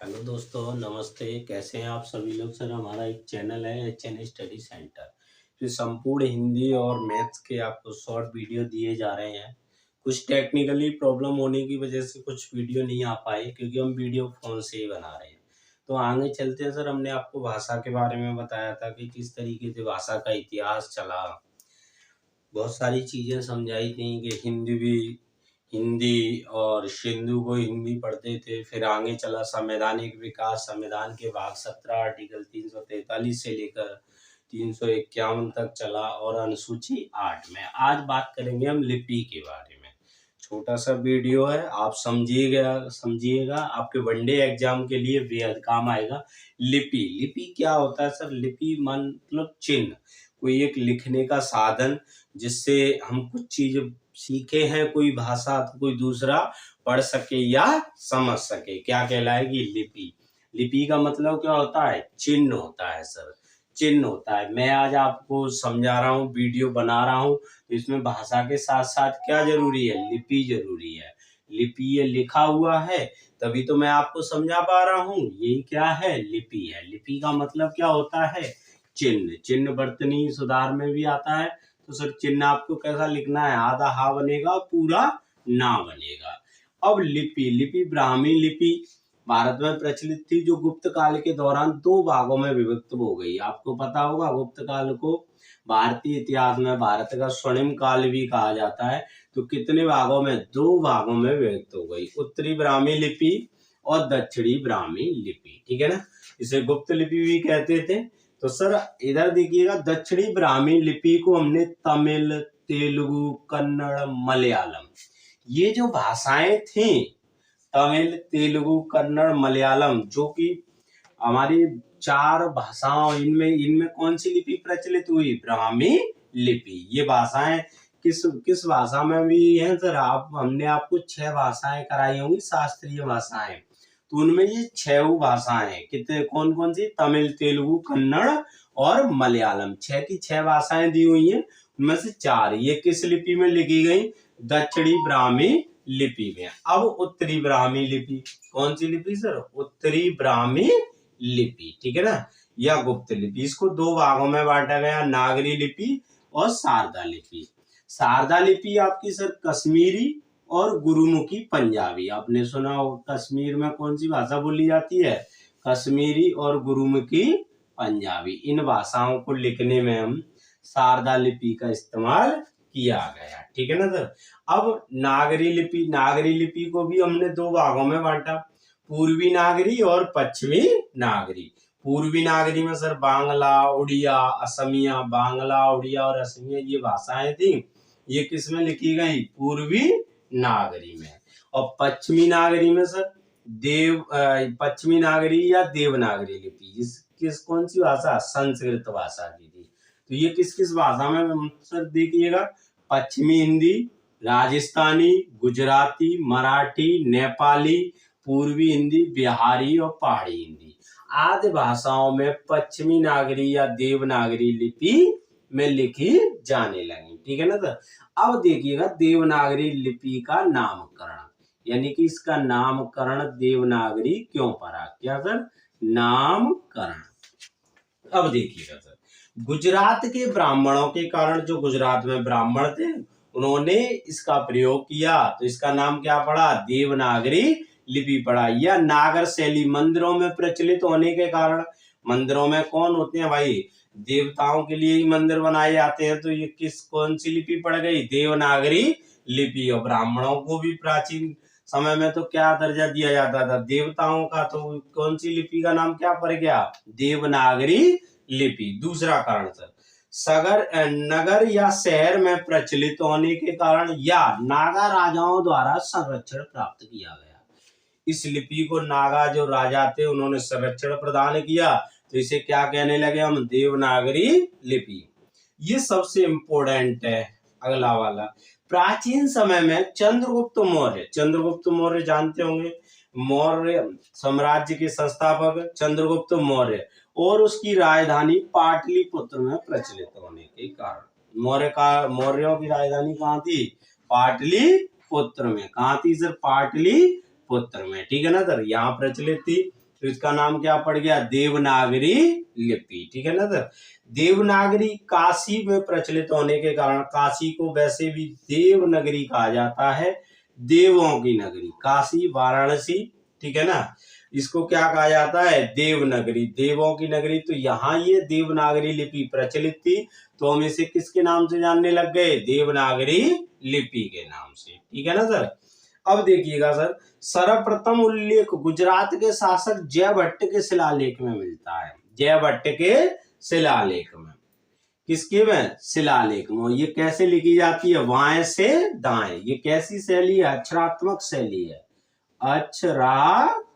Hello दोस्तों, नमस्ते। कैसे हैं आप सभी लोग? सर, हमारा एक चैनल है HN स्टडी सेंटर, जो संपूर्ण हिंदी और मैथ्स के आपको शॉर्ट वीडियो दिए जा रहे हैं। कुछ टेक्निकली प्रॉब्लम होने की वजह से कुछ वीडियो नहीं आ पाए, क्योंकि हम वीडियो फ़ोन से ही बना रहे हैं। तो आगे चलते हैं सर। हमने आपको भाषा के बारे में बताया था कि किस तरीके से भाषा का इतिहास चला। बहुत सारी चीज़ें समझाई थी कि हिंदी और सिंधु को हिंदी पढ़ते थे। फिर आगे चला संवैधानिक विकास, संविधान के भाग 17 आर्टिकल 343 से लेकर 351 तक चला, और अनुसूची 8 में आज बात करेंगे हम लिपि के बारे में। छोटा सा वीडियो है, आप समझिएगा, आपके वनडे एग्जाम के लिए बेहद काम आएगा। लिपि लिपि क्या होता है सर? लिपि मतलब चिन्ह, कोई एक लिखने का साधन, जिससे हम कुछ चीज सीखे हैं, कोई भाषा तो कोई दूसरा पढ़ सके या समझ सके, क्या कहलाएगी? लिपि। लिपि का मतलब क्या होता है? चिन्ह होता है सर, चिन्ह होता है। मैं आज आपको समझा रहा हूँ, वीडियो बना रहा हूँ, तो इसमें भाषा के साथ साथ क्या जरूरी है? लिपि जरूरी है। लिपि ये लिखा हुआ है, तभी तो मैं आपको समझा पा रहा हूँ। यही क्या है? लिपि है। लिपि का मतलब क्या होता है? चिन्ह। चिन्ह वर्तनी सुधार में भी आता है। तो सर, चिन्ह आपको कैसा लिखना है? आधा हा बनेगा, पूरा ना बनेगा। अब लिपि लिपि ब्राह्मी लिपि भारत में प्रचलित थी, जो गुप्त काल के दौरान दो भागों में विभक्त हो गई। आपको पता होगा, गुप्त काल को भारतीय इतिहास में भारत का स्वर्णिम काल भी कहा जाता है। तो कितने भागों में? दो भागों में विभक्त हो गई, उत्तरी ब्राह्मी लिपि और दक्षिणी ब्राह्मी लिपि। ठीक है ना? इसे गुप्त लिपि भी कहते थे। तो सर इधर देखिएगा, दक्षिणी ब्राह्मी लिपि को हमने तमिल, तेलुगु, कन्नड़, मलयालम, ये जो भाषाएं थी, तमिल, तेलुगु, कन्नड़, मलयालम, जो कि हमारी चार भाषाओं, इनमें इनमें कौन सी लिपि प्रचलित हुई? ब्राह्मी लिपि। ये भाषाएं किस किस भाषा में भी है सर? हमने आपको 6 भाषाएं कराई होंगी, शास्त्रीय भाषाएं। तो उनमें ये 6 भाषाएं हैं। कितने, कौन कौन सी? तमिल, तेलुगु, कन्नड़ और मलयालम। 6 की 6 भाषाएं दी हुई हैं, उनमें से 4 ये किस लिपि में लिखी गई? दक्षिणी ब्राह्मी लिपि में। अब उत्तरी ब्राह्मी लिपि, कौन सी लिपि सर? उत्तरी ब्राह्मी लिपि। ठीक है ना? या गुप्त लिपि। इसको दो भागों में बांटा गया, नागरी लिपि और शारदा लिपि। शारदा लिपि आपकी सर कश्मीरी और गुरुमुखी पंजाबी। आपने सुना हो, कश्मीर में कौन सी भाषा बोली जाती है? कश्मीरी और गुरुमुखी पंजाबी। इन भाषाओं को लिखने में हम शारदा लिपि का इस्तेमाल किया गया। ठीक है ना सर? अब नागरी लिपि को भी हमने दो भागों में बांटा, पूर्वी नागरी और पश्चिमी नागरी। पूर्वी नागरी में सर बांग्ला, उड़िया, असमिया। बांग्ला, उड़िया और असमिया ये भाषाएं थी, ये किस में लिखी गई? पूर्वी नागरी में। और पश्चिमी नागरी में सर पश्चिमी नागरी या देवनागरी लिपि, किस कौन सी भाषा? संस्कृत भाषा की थी। तो ये किस किस भाषा में सर? देखिएगा, पश्चिमी हिंदी, राजस्थानी, गुजराती, मराठी, नेपाली, पूर्वी हिंदी, बिहारी और पहाड़ी हिंदी आदि भाषाओं में पश्चिमी नागरी या देवनागरी लिपि में लिखी जाने लगी। ठीक है ना सर? अब देखिएगा, देवनागरी लिपि का नामकरण, यानी कि इसका नामकरण देवनागरी क्यों पड़ा? क्या सर? नामकरण। अब देखिएगा सर, गुजरात के ब्राह्मणों के कारण, जो गुजरात में ब्राह्मण थे, उन्होंने इसका प्रयोग किया, तो इसका नाम क्या पड़ा? देवनागरी लिपि पड़ा। या नागर शैली मंदिरों में प्रचलित होने के कारण, मंदिरों में कौन होते हैं भाई? देवताओं के लिए ही मंदिर बनाए जाते हैं। तो ये कौन सी लिपि पड़ गई? देवनागरी लिपि। और ब्राह्मणों को भी प्राचीन समय में तो क्या दर्जा दिया जाता था? देवताओं का। तो कौन सी लिपि का नाम क्या पड़ गया? देवनागरी लिपि। दूसरा कारण सर, नगर या शहर में प्रचलित होने के कारण या नागा राजाओं द्वारा संरक्षण प्राप्त किया गया। इस लिपि को नागा जो राजा थे, उन्होंने संरक्षण प्रदान किया, तो इसे क्या कहने लगे हम? देवनागरी लिपि। ये सबसे इंपोर्टेंट है। अगला वाला, प्राचीन समय में चंद्रगुप्त मौर्य जानते होंगे, मौर्य साम्राज्य के संस्थापक चंद्रगुप्त मौर्य, और उसकी राजधानी पाटलिपुत्र में प्रचलित होने के कारण, मौर्यों की राजधानी कहाँ थी? पाटलिपुत्र में। कहाँ थी सर? पाटलिपुत्र में। ठीक है ना सर? यहाँ प्रचलित थी। तो इसका नाम क्या पड़ गया, देवनागरी लिपि। ठीक है ना सर। देवनागरी काशी में प्रचलित होने के कारण काशी को वैसे भी देवनगरी कहा जाता है, देवों की नगरी। काशी, वाराणसी, ठीक है ना, इसको क्या कहा जाता है, देवनगरी, देवों की नगरी। तो यहाँ ये देवनागरी लिपि प्रचलित थी, तो हम इसे किसके नाम से जानने लग गए, देवनागरी लिपि के नाम से। ठीक है ना सर। अब देखिएगा सर, सर्वप्रथम उल्लेख गुजरात के शासक जयभट्ट के शिलालेख में मिलता है। जयभट्ट के शिलालेख में, किसके में, शिलालेख में। ये कैसे लिखी जाती है, बाएं से दाएं। ये कैसी शैली है, अक्षरात्मक शैली है, अक्षरात्मक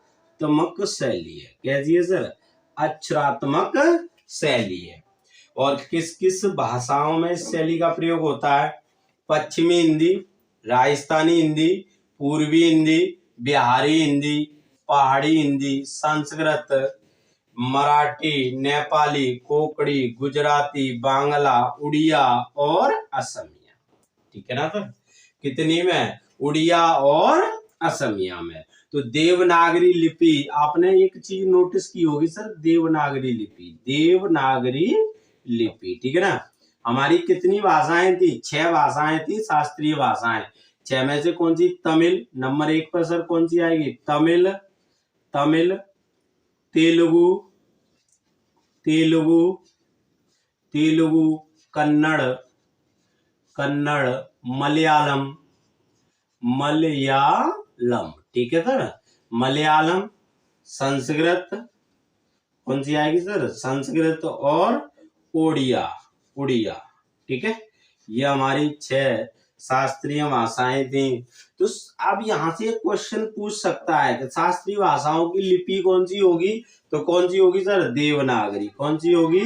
शैली है। कैसी है सर, अक्षरात्मक शैली है। और किस किस भाषाओं में इस शैली का प्रयोग होता है, पश्चिमी हिंदी, राजस्थानी हिंदी, पूर्वी हिंदी, बिहारी हिंदी, पहाड़ी हिंदी, संस्कृत, मराठी, नेपाली, कोंकणी, गुजराती, बांग्ला, उड़िया और असमिया। ठीक है ना सर। कितनी में, उड़िया और असमिया में। तो देवनागरी लिपि, आपने एक चीज नोटिस की होगी सर, देवनागरी लिपि, देवनागरी लिपि। ठीक है ना। हमारी कितनी भाषाएं थी, 6 भाषाएं थी, शास्त्रीय भाषाएं। 6 में से कौन सी, तमिल नंबर 1 पर सर, कौन सी आएगी, तमिल, तमिल, तेलुगु, तेलुगु, तेलुगु, कन्नड़, कन्नड़, मलयालम, मलयालम। ठीक है सर, मलयालम, संस्कृत, कौन सी आएगी सर, संस्कृत, और ओडिया, उड़िया। ठीक है, ये हमारी 6 शास्त्रीय भाषाएं थी। तो अब यहाँ से एक क्वेश्चन पूछ सकता है कि शास्त्रीय भाषाओं की लिपि कौन सी होगी, तो कौन सी होगी सर, देवनागरी। कौन सी होगी,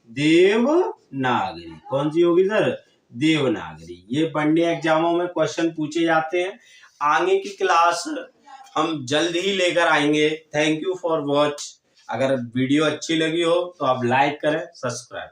देवनागरी। कौन सी होगी सर, देवनागरी। ये वनडे एग्जामों में क्वेश्चन पूछे जाते हैं। आगे की क्लास हम जल्द ही लेकर आएंगे। Thank you for watch. अगर वीडियो अच्छी लगी हो तो आप लाइक करें, सब्सक्राइब।